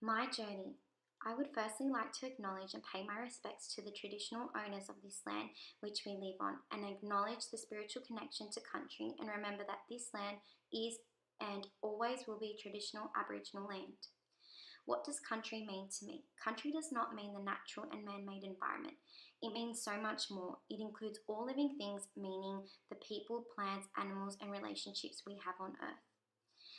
My journey. I would firstly like to acknowledge and pay my respects to the traditional owners of this land which we live on, and acknowledge the spiritual connection to country, and remember that this land is and always will be traditional Aboriginal land. What does country mean to me? Country does not mean the natural and man-made environment. It means so much more. It includes all living things, meaning the people, plants, animals, and relationships we have on earth.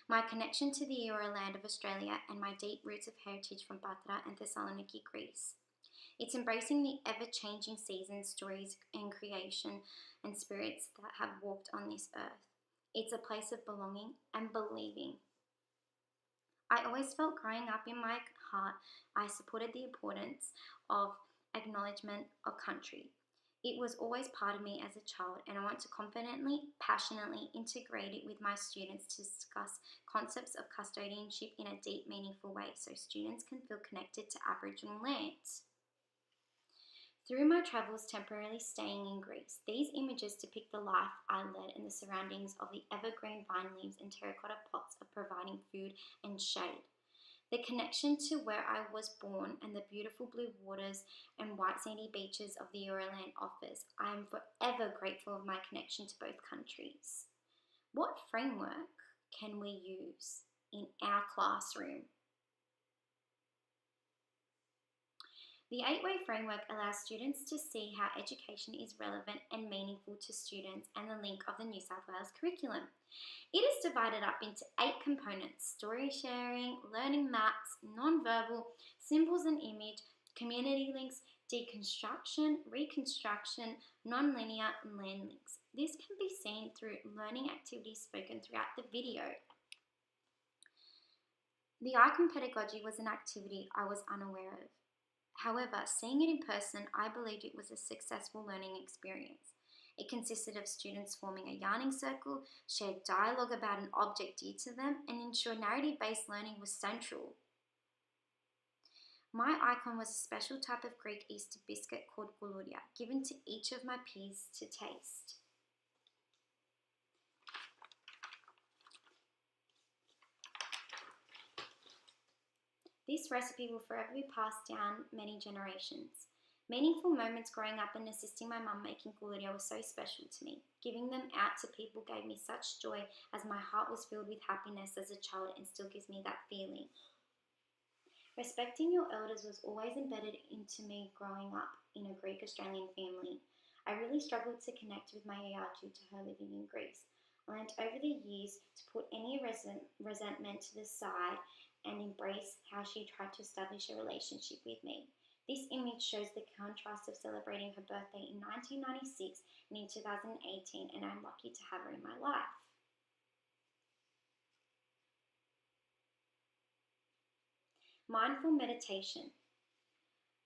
My connection to the Eora land of Australia and my deep roots of heritage from Patara and Thessaloniki, Greece. It's embracing the ever-changing seasons, stories, and creation and spirits that have walked on this earth. It's a place of belonging and believing. I always felt growing up in my heart, I supported the importance of acknowledgement of country. It was always part of me as a child, and I want to confidently, passionately integrate it with my students to discuss concepts of custodianship in a deep, meaningful way so students can feel connected to Aboriginal lands. Through my travels temporarily staying in Greece, these images depict the life I led and the surroundings of the evergreen vine leaves and terracotta pots of providing food and shade. The connection to where I was born and the beautiful blue waters and white sandy beaches of the Eora land offers, I am forever grateful of my connection to both countries. What framework can we use in our classroom? The 8-way framework allows students to see how education is relevant and meaningful to students and the link of the New South Wales curriculum. It is divided up into 8 components: story sharing, learning maps, non-verbal, symbols and image, community links, deconstruction, reconstruction, non-linear, and land links. This can be seen through learning activities spoken throughout the video. The icon pedagogy was an activity I was unaware of. However, seeing it in person, I believed it was a successful learning experience. It consisted of students forming a yarning circle, shared dialogue about an object dear to them, and ensured narrative-based learning was central. My icon was a special type of Greek Easter biscuit called goulouria, given to each of my peers to taste. This recipe will forever be passed down many generations. Meaningful moments growing up and assisting my mum making goulouria was so special to me. Giving them out to people gave me such joy, as my heart was filled with happiness as a child and still gives me that feeling. Respecting your elders was always embedded into me growing up in a Greek Australian family. I really struggled to connect with my ER due to her living in Greece. I learned over the years to put any resentment to the side and embrace how she tried to establish a relationship with me. This image shows the contrast of celebrating her birthday in 1996 and in 2018, and I'm lucky to have her in my life. Mindful meditation.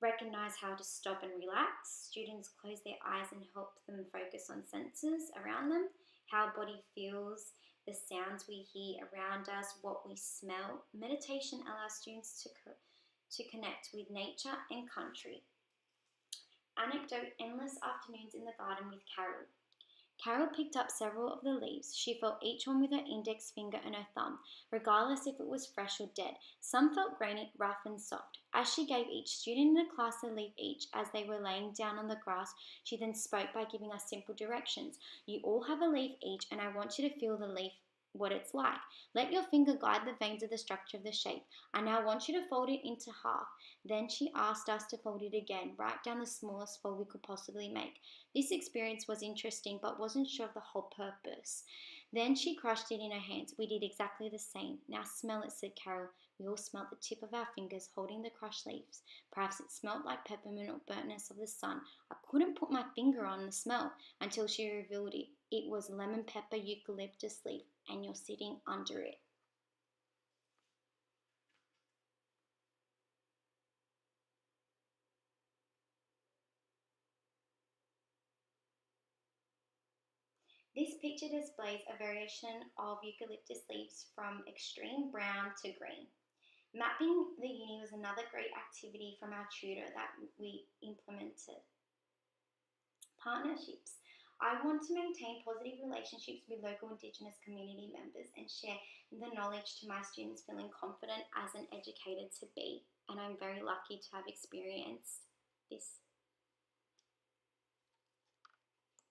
Recognize how to stop and relax. Students close their eyes and help them focus on senses around them, how body feels, the sounds we hear around us, what we smell. Meditation allows students to connect with nature and country. Anecdote: endless afternoons in the garden with Carol. Carol picked up several of the leaves. She felt each one with her index finger and her thumb, regardless if it was fresh or dead. Some felt grainy, rough and soft. As she gave each student in the class a leaf each as they were laying down on the grass, she then spoke by giving us simple directions. You all have a leaf each, and I want you to feel the leaf, what it's like. Let your finger guide the veins of the structure of the shape. I now want you to fold it into half. Then she asked us to fold it again, right down the smallest fold we could possibly make. This experience was interesting, but wasn't sure of the whole purpose. Then she crushed it in her hands. We did exactly the same. Now smell it, said Carol. We all smelt the tip of our fingers holding the crushed leaves. Perhaps it smelt like peppermint or burntness of the sun. I couldn't put my finger on the smell until she revealed it. It was lemon pepper eucalyptus leaf, and you're sitting under it. This picture displays a variation of eucalyptus leaves from extreme brown to green. Mapping the uni was another great activity from our tutor that we implemented. Partnerships. I want to maintain positive relationships with local Indigenous community members and share the knowledge to my students, feeling confident as an educator to be. And I'm very lucky to have experienced